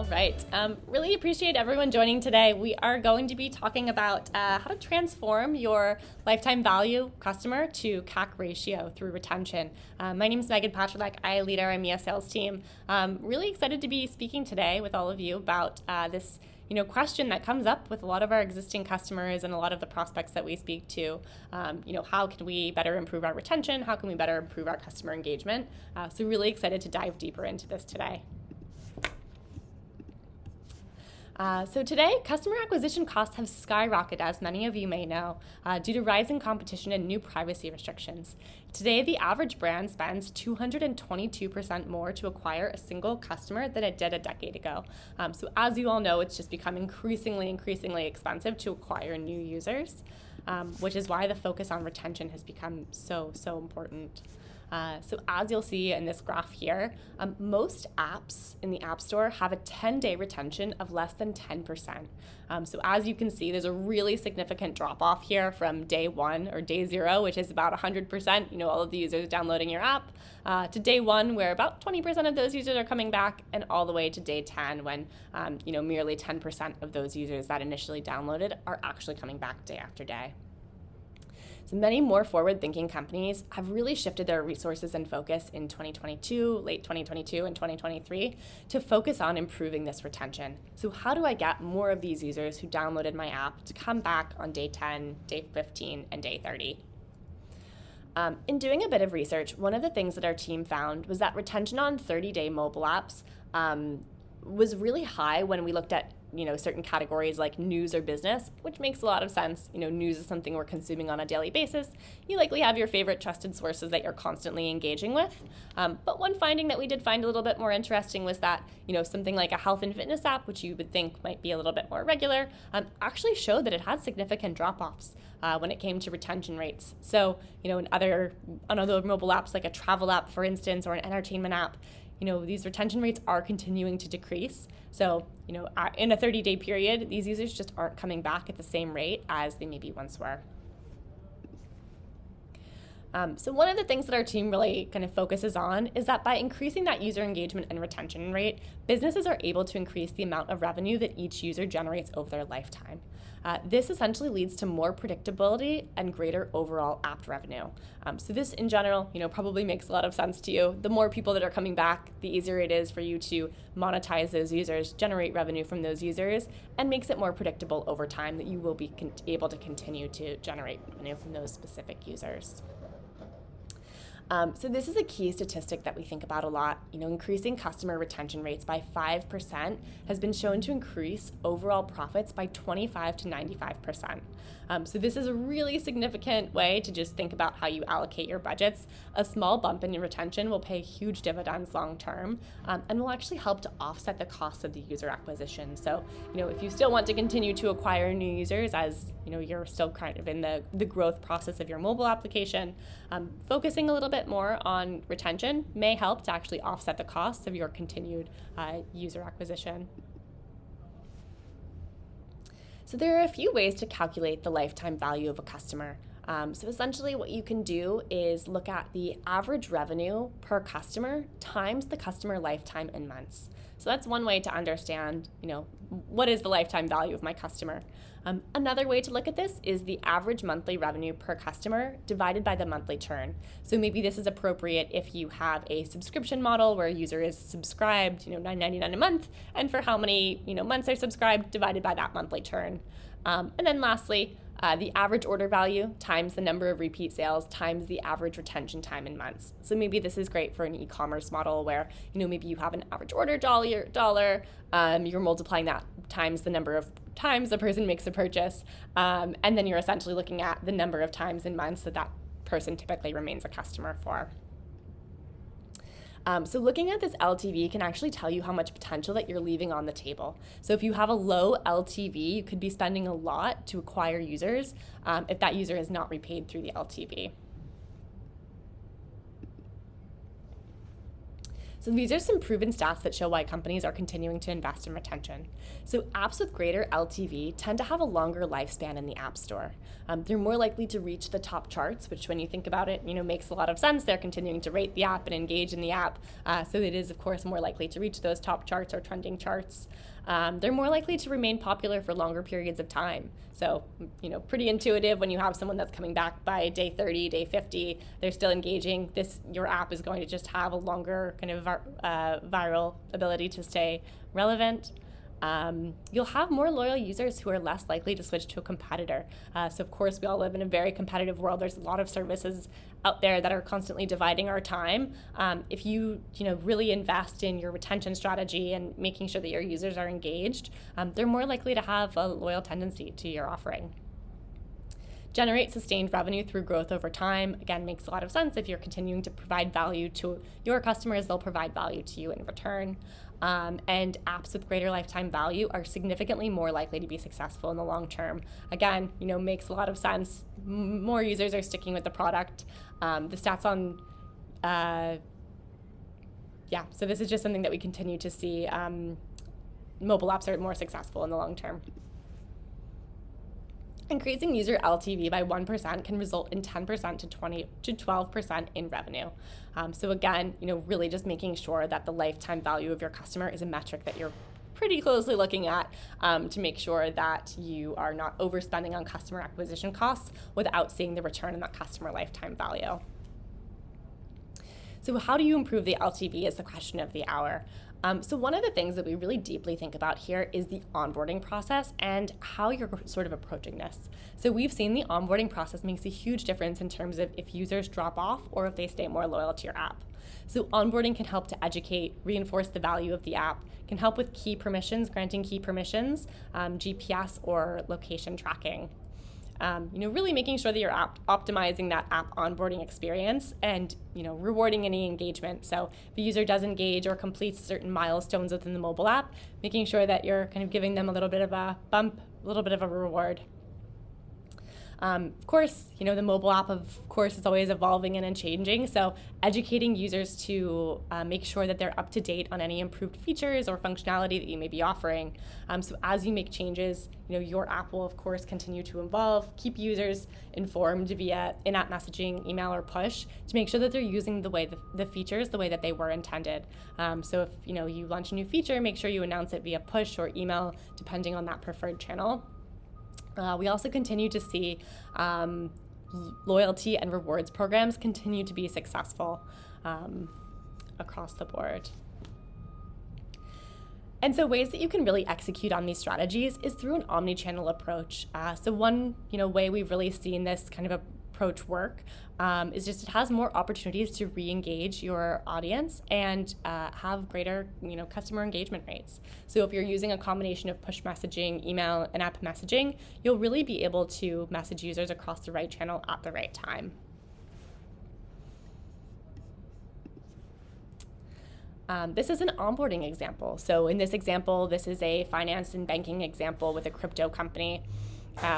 All right. Really appreciate everyone joining today. We are going to be talking about how to transform your lifetime value customer to CAC ratio through retention. My name is Patrylak. I lead our EMEA sales team. Really excited to be speaking today with all of you about this question that comes up with a lot of our existing customers and a lot of the prospects that we speak to. How can we better improve our retention? How can we better improve our customer engagement? So really excited to dive deeper into this today. So today, customer acquisition costs have skyrocketed, as many of you may know, due to rising competition and new privacy restrictions. Today, the average brand spends 222% more to acquire a single customer than it did a decade ago. So as you all know, it's just become increasingly expensive to acquire new users, which is why the focus on retention has become so important. So as you'll see in this graph here, most apps in the App Store have a 10-day retention of less than 10%. So as you can see, there's a really significant drop-off here from day one or day zero, which is about 100%, all of the users downloading your app, to day one, where about 20% of those users are coming back, and all the way to day 10, when merely 10% of those users that initially downloaded are actually coming back day after day. So many more forward-thinking companies have really shifted their resources and focus in 2022, late 2022 and 2023 to focus on improving this retention. So how do I get more of these users who downloaded my app to come back on day 10, day 15, and day 30? In doing a bit of research, one of the things that our team found was that retention on 30-day mobile apps was really high when we looked at certain categories like news or business, which makes a lot of sense. News is something we're consuming on a daily basis. You likely have your favorite trusted sources that you're constantly engaging with. But one finding that we did find a little bit more interesting was that, something like a health and fitness app, which you would think might be a little bit more regular, actually showed that it had significant drop-offs when it came to retention rates. So, on other mobile apps like a travel app, for instance, or an entertainment app, these retention rates are continuing to decrease. So, in a 30-day period, these users just aren't coming back at the same rate as they maybe once were. So one of the things that our team really kind of focuses on is that by increasing that user engagement and retention rate, businesses are able to increase the amount of revenue that each user generates over their lifetime. This essentially leads to more predictability and greater overall app revenue. So this, in general, probably makes a lot of sense to you. The more people that are coming back, the easier it is for you to monetize those users, generate revenue from those users, and makes it more predictable over time that you will be able to continue to generate revenue from those specific users. So this is a key statistic that we think about a lot. Increasing customer retention rates by 5% has been shown to increase overall profits by 25 to 95%. So this is a really significant way to just think about how you allocate your budgets. A small bump in your retention will pay huge dividends long term, and will actually help to offset the costs of the user acquisition. So, if you still want to continue to acquire new users as you're still kind of in the growth process of your mobile application, focusing a little bit more on retention may help to actually offset the costs of your continued user acquisition. So there are a few ways to calculate the lifetime value of a customer. So essentially what you can do is look at the average revenue per customer times the customer lifetime in months. So that's one way to understand, what is the lifetime value of my customer. Another way to look at this is the average monthly revenue per customer divided by the monthly churn. So maybe this is appropriate if you have a subscription model where a user is subscribed, $9.99 a month, and for how many months they're subscribed divided by that monthly churn. And then lastly, the average order value times the number of repeat sales times the average retention time in months. So maybe this is great for an e-commerce model where, maybe you have an average order dollar, you're multiplying that times the number of times the person makes a purchase, and then you're essentially looking at the number of times in months that person typically remains a customer for. So looking at this LTV can actually tell you how much potential that you're leaving on the table. So if you have a low LTV, you could be spending a lot to acquire users if that user is not repaid through the LTV. So these are some proven stats that show why companies are continuing to invest in retention. So apps with greater LTV tend to have a longer lifespan in the App Store. They're more likely to reach the top charts, which when you think about it, makes a lot of sense. They're continuing to rate the app and engage in the app. So it is, of course, more likely to reach those top charts or trending charts. They're more likely to remain popular for longer periods of time. So, pretty intuitive when you have someone that's coming back by day 30, day 50, they're still engaging. Your app is going to just have a longer kind of viral ability to stay relevant. You'll have more loyal users who are less likely to switch to a competitor. So of course, we all live in a very competitive world. There's a lot of services out there that are constantly dividing our time. If you really invest in your retention strategy and making sure that your users are engaged, they're more likely to have a loyal tendency to your offering. Generate sustained revenue through growth over time. Again, makes a lot of sense. If you're continuing to provide value to your customers, they'll provide value to you in return. And apps with greater lifetime value are significantly more likely to be successful in the long term. Again, makes a lot of sense. More users are sticking with the product. The stats on, so this is just something that we continue to see. Mobile apps are more successful in the long term. Increasing user LTV by 1% can result in 10% to 12% in revenue. So again, really just making sure that the lifetime value of your customer is a metric that you're pretty closely looking at to make sure that you are not overspending on customer acquisition costs without seeing the return on that customer lifetime value. So how do you improve the LTV is the question of the hour. So one of the things that we really deeply think about here is the onboarding process and how you're sort of approaching this. So we've seen the onboarding process makes a huge difference in terms of if users drop off or if they stay more loyal to your app. So onboarding can help to educate, reinforce the value of the app, can help with key permissions, granting key permissions, GPS or location tracking. Really making sure that you're optimizing that app onboarding experience and, rewarding any engagement. So if a user does engage or completes certain milestones within the mobile app, making sure that you're kind of giving them a little bit of a bump, a little bit of a reward. Of course, the mobile app, of course, is always evolving and changing. So educating users to make sure that they're up to date on any improved features or functionality that you may be offering. So as you make changes, your app will, of course, continue to evolve, keep users informed via in-app messaging, email, or push to make sure that they're using the features the way that they were intended. So if, you launch a new feature, make sure you announce it via push or email, depending on that preferred channel. We also continue to see loyalty and rewards programs continue to be successful across the board. And so ways that you can really execute on these strategies is through an omni-channel approach. So one way we've really seen this kind of approach work is just it has more opportunities to re-engage your audience and have greater customer engagement rates. So if you're using a combination of push messaging, email, and app messaging, you'll really be able to message users across the right channel at the right time. This is an onboarding example. So in this example, this is a finance and banking example with a crypto company.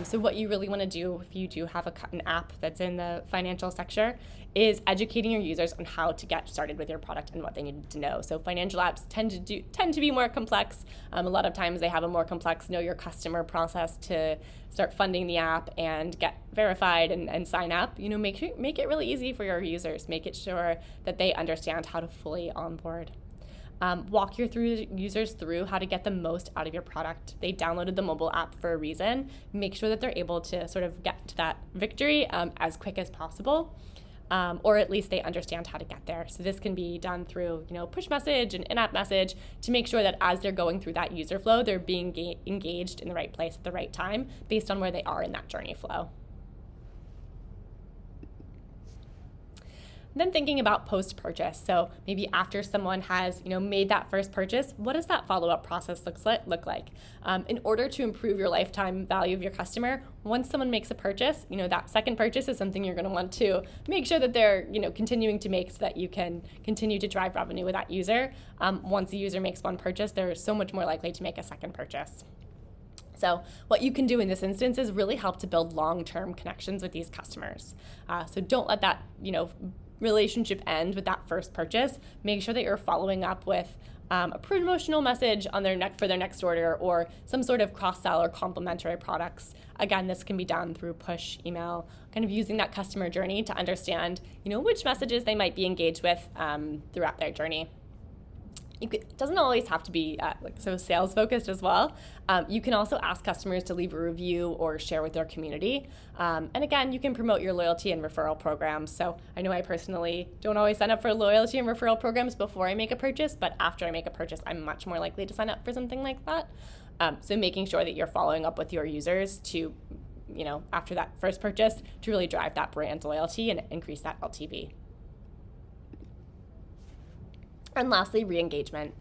So what you really want to do if you do have an app that's in the financial sector is educating your users on how to get started with your product and what they need to know. So financial apps tend to be more complex. A lot of times they have a more complex know your customer process to start funding the app and get verified and sign up. Make it really easy for your users. Make it sure that they understand how to fully onboard. Walk your users through how to get the most out of your product. They downloaded the mobile app for a reason. Make sure that they're able to sort of get to that victory as quick as possible, or at least they understand how to get there. So this can be done through push message and in-app message to make sure that as they're going through that user flow, they're being engaged in the right place at the right time based on where they are in that journey flow. Then thinking about post-purchase. So maybe after someone has made that first purchase, what does that follow-up process look like? In order to improve your lifetime value of your customer, once someone makes a purchase, that second purchase is something you're going to want to make sure that they're continuing to make so that you can continue to drive revenue with that user. Once a user makes one purchase, they're so much more likely to make a second purchase. So what you can do in this instance is really help to build long-term connections with these customers. So don't let that relationship ends with that first purchase, make sure that you're following up with a promotional message on for their next order, or some sort of cross-sell or complementary products. Again, this can be done through push, email, kind of using that customer journey to understand, which messages they might be engaged with throughout their journey. It doesn't always have to be sales focused as well. You can also ask customers to leave a review or share with their community. And again, you can promote your loyalty and referral programs. So I know I personally don't always sign up for loyalty and referral programs before I make a purchase, but after I make a purchase, I'm much more likely to sign up for something like that. So making sure that you're following up with your users to, after that first purchase, to really drive that brand loyalty and increase that LTV. And lastly, re-engagement.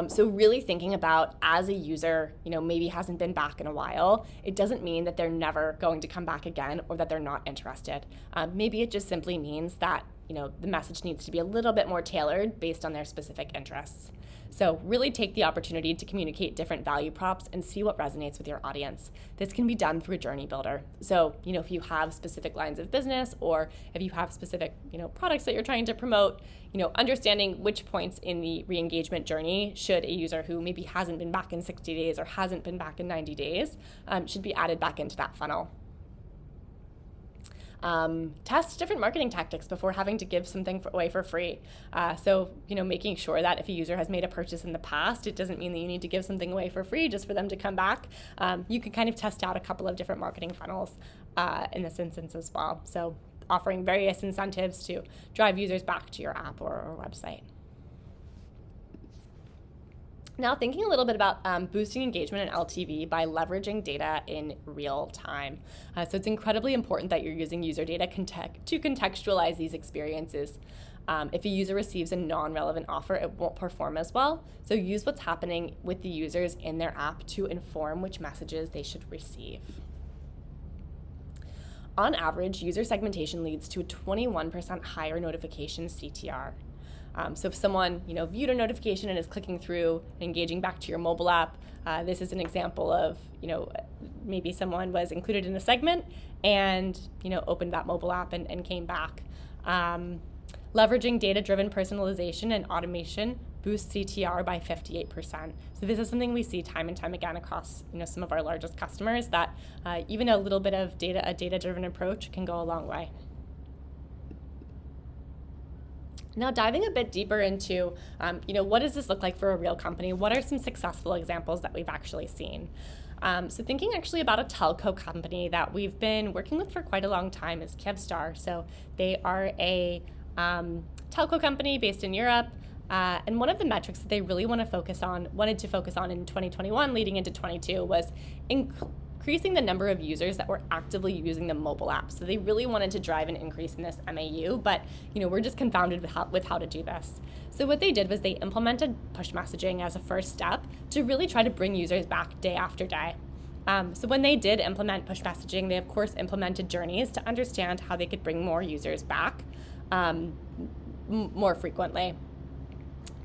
So really thinking about, as a user, maybe hasn't been back in a while, it doesn't mean that they're never going to come back again or that they're not interested. Maybe it just simply means that, the message needs to be a little bit more tailored based on their specific interests. So really take the opportunity to communicate different value props and see what resonates with your audience. This can be done through a journey builder. So, if you have specific lines of business, or if you have specific, products that you're trying to promote, understanding which points in the re-engagement journey should a user who maybe hasn't been back in 60 days or hasn't been back in 90 days should be added back into that funnel. Test different marketing tactics before having to give something away for free. So, making sure that if a user has made a purchase in the past, it doesn't mean that you need to give something away for free just for them to come back. You can kind of test out a couple of different marketing funnels in this instance as well. So offering various incentives to drive users back to your app or website. Now, thinking a little bit about boosting engagement and LTV by leveraging data in real time. So it's incredibly important that you're using user data to contextualize these experiences. If a user receives a non-relevant offer, it won't perform as well. So use what's happening with the users in their app to inform which messages they should receive. On average, user segmentation leads to a 21% higher notification CTR. So if someone viewed a notification and is clicking through and engaging back to your mobile app, this is an example of maybe someone was included in a segment and opened that mobile app and came back. Leveraging data-driven personalization and automation boosts CTR by 58%. So this is something we see time and time again across some of our largest customers, that even a little bit of a data-driven approach can go a long way. Now, diving a bit deeper into, what does this look like for a real company? What are some successful examples that we've actually seen? So thinking actually about a telco company that we've been working with for quite a long time is Kyivstar. So they are a telco company based in Europe. And one of the metrics that they really wanted to focus on in 2021 leading into 22 was increasing the number of users that were actively using the mobile app. So they really wanted to drive an increase in this MAU, but we're just confounded with how to do this. So what they did was they implemented push messaging as a first step to really try to bring users back day after day. So when they did implement push messaging, they of course implemented journeys to understand how they could bring more users back more frequently.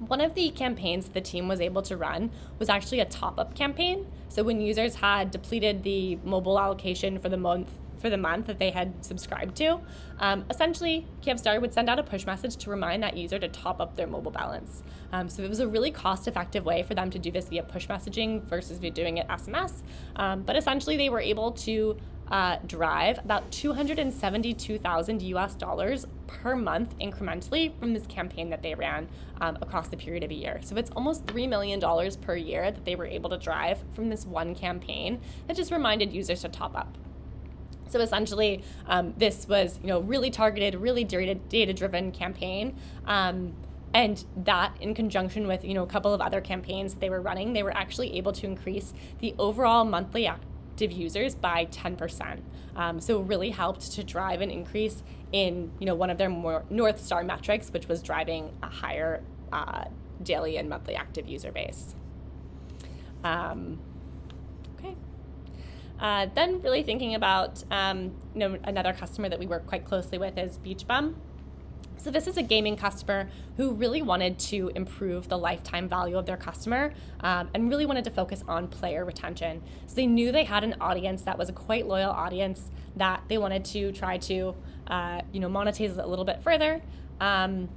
One of the campaigns the team was able to run was actually a top-up campaign. So when users had depleted the mobile allocation for the month that they had subscribed to, essentially Kyivstar would send out a push message to remind that user to top up their mobile balance. So it was a really cost-effective way for them to do this via push messaging versus via doing it SMS. But essentially they were able to drive about $272,000 per month incrementally from this campaign that they ran across the period of a year. So it's almost $3 million per year that they were able to drive from this one campaign that just reminded users to top up. So essentially, this was really targeted, really data-driven campaign. And that, in conjunction with a couple of other campaigns that they were running, they were actually able to increase the overall monthly active users by 10%. So it really helped to drive an increase in one of their more North Star metrics, which was driving a higher daily and monthly active user base. Then really thinking about another customer that we work quite closely with is Beach Bum. So this is a gaming customer who really wanted to improve the lifetime value of their customer and really wanted to focus on player retention. So they knew they had an audience that was a quite loyal audience that they wanted to try to monetize a little bit further.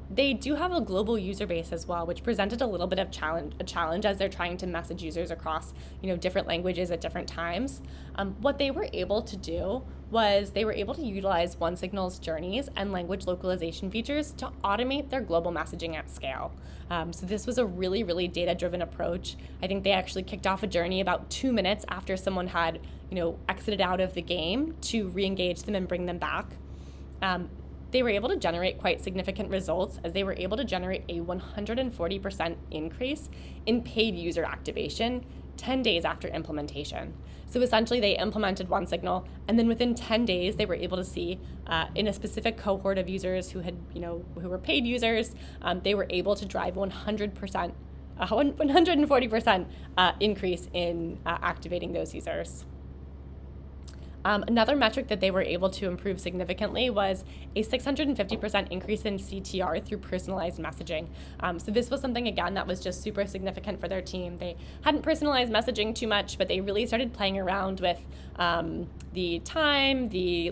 They do have a global user base as well, which presented a little bit of a challenge as they're trying to message users across, different languages at different times. What they were able to do was they were able to utilize OneSignal's journeys and language localization features to automate their global messaging at scale. So this was a really, really data-driven approach. I think they actually kicked off a journey about 2 minutes after someone had, exited out of the game to re-engage them and bring them back. They were able to generate quite significant results as they were able to generate a 140% increase in paid user activation 10 days after implementation. So essentially they implemented OneSignal, and then within 10 days they were able to see in a specific cohort of users who had, who were paid users, they were able to drive 140% increase in activating those users. Another metric that they were able to improve significantly was a 650% increase in CTR through personalized messaging. So this was something, again, that was just super significant for their team. They hadn't personalized messaging too much, but they really started playing around with the time, the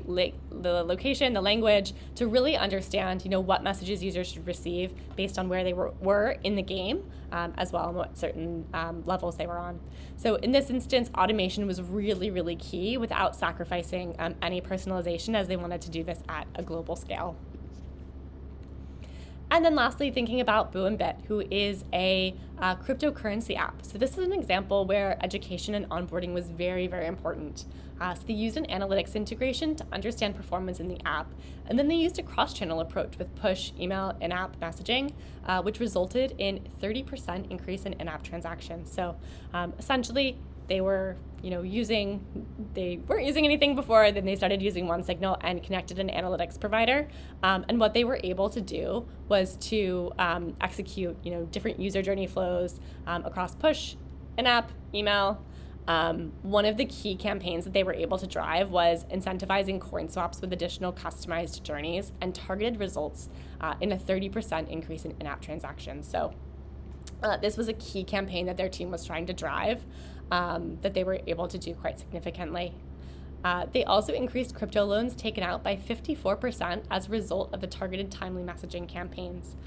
location, the language, to really understand, what messages users should receive based on where they were in the game, as well, and what certain levels they were on. So in this instance, automation was really, really key without sacrificing any personalization, as they wanted to do this at a global scale. And then lastly, thinking about Bit, who is a cryptocurrency app. So this is an example where education and onboarding was very, very important. So they used an analytics integration to understand performance in the app. And then they used a cross-channel approach with push, email, in-app messaging, which resulted in 30% increase in in-app transactions. So essentially, they were, they weren't using anything before, then they started using OneSignal and connected an analytics provider. And what they were able to do was to execute, different user journey flows across push, in-app, email. One of the key campaigns that they were able to drive was incentivizing coin swaps with additional customized journeys and targeted results in a 30% increase in in-app transactions. So this was a key campaign that their team was trying to drive, that they were able to do quite significantly. They also increased crypto loans taken out by 54% as a result of the targeted timely messaging campaigns.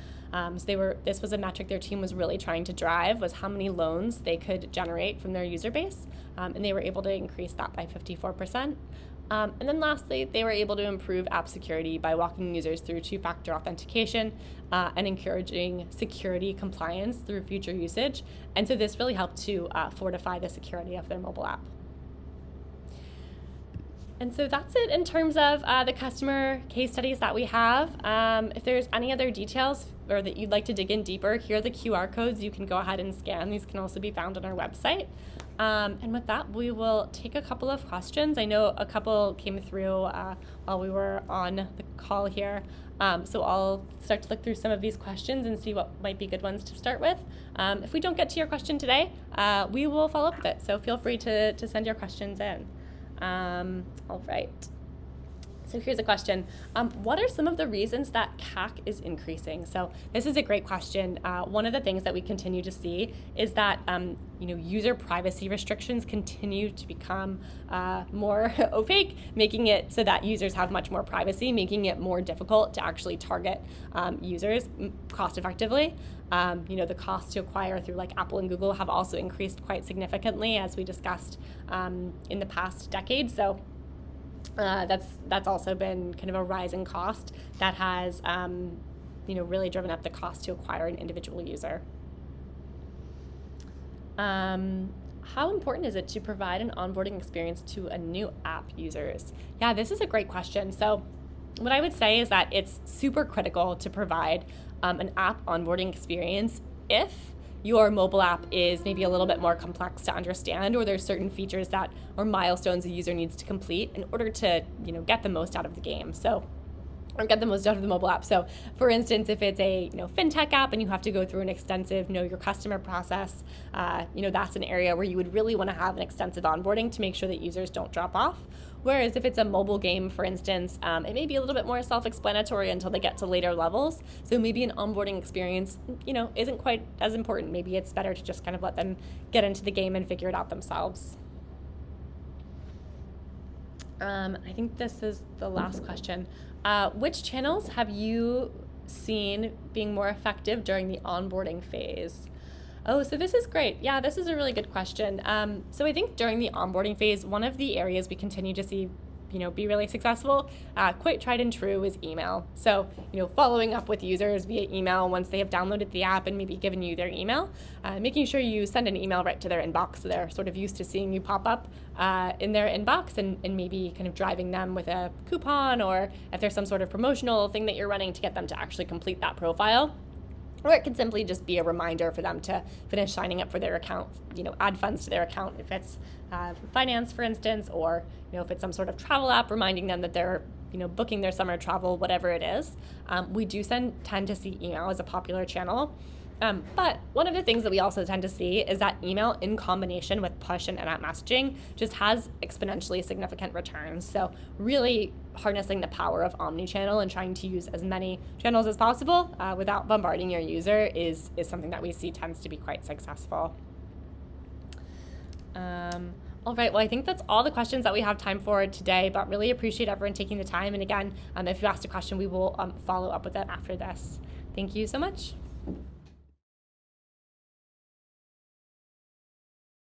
This was a metric their team was really trying to drive, was how many loans they could generate from their user base, and they were able to increase that by 54%. And then lastly, they were able to improve app security by walking users through two-factor authentication and encouraging security compliance through future usage. And so this really helped to fortify the security of their mobile app. And so that's it in terms of the customer case studies that we have. If there's any other details or that you'd like to dig in deeper, here are the QR codes. You can go ahead and scan. These can also be found on our website. And with that, we will take a couple of questions. I know a couple came through while we were on the call here. So I'll start to look through some of these questions and see what might be good ones to start with. If we don't get to your question today, we will follow up with it. So feel free to send your questions in. All right. So here's a question. What are some of the reasons that CAC is increasing? So this is a great question. One of the things that we continue to see is that user privacy restrictions continue to become more opaque, making it so that users have much more privacy, making it more difficult to actually target users cost effectively. The cost to acquire through like Apple and Google have also increased quite significantly, as we discussed in the past decade. So that's also been kind of a rising cost that has really driven up the cost to acquire an individual user. How important is it to provide an onboarding experience to a new app users? Yeah, this is a great question. So what I would say is that it's super critical to provide an app onboarding experience if your mobile app is maybe a little bit more complex to understand, or there's certain features that or milestones a user needs to complete in order to get the most out of the game. Or get the most out of the mobile app. So for instance, if it's a fintech app and you have to go through an extensive know your customer process, that's an area where you would really want to have an extensive onboarding to make sure that users don't drop off. Whereas if it's a mobile game, for instance, it may be a little bit more self-explanatory until they get to later levels. So maybe an onboarding experience, isn't quite as important. Maybe it's better to just kind of let them get into the game and figure it out themselves. I think this is the last question. Which channels have you seen being more effective during the onboarding phase? Oh, so this is great. Yeah, this is a really good question. So I think during the onboarding phase, one of the areas we continue to see be really successful, quite tried and true, is email. So, following up with users via email once they have downloaded the app and maybe given you their email, making sure you send an email right to their inbox so they're sort of used to seeing you pop up in their inbox, and maybe kind of driving them with a coupon, or if there's some sort of promotional thing that you're running to get them to actually complete that profile. Or it can simply just be a reminder for them to finish signing up for their account, add funds to their account if it's finance, for instance, or if it's some sort of travel app, reminding them that they're booking their summer travel, whatever it is. We do tend to see email as a popular channel. But one of the things that we also tend to see is that email in combination with push and in-app messaging just has exponentially significant returns. So really harnessing the power of omnichannel and trying to use as many channels as possible without bombarding your user is something that we see tends to be quite successful. All right, well, I think that's all the questions that we have time for today, but really appreciate everyone taking the time. And again, if you asked a question, we will follow up with that after this. Thank you so much.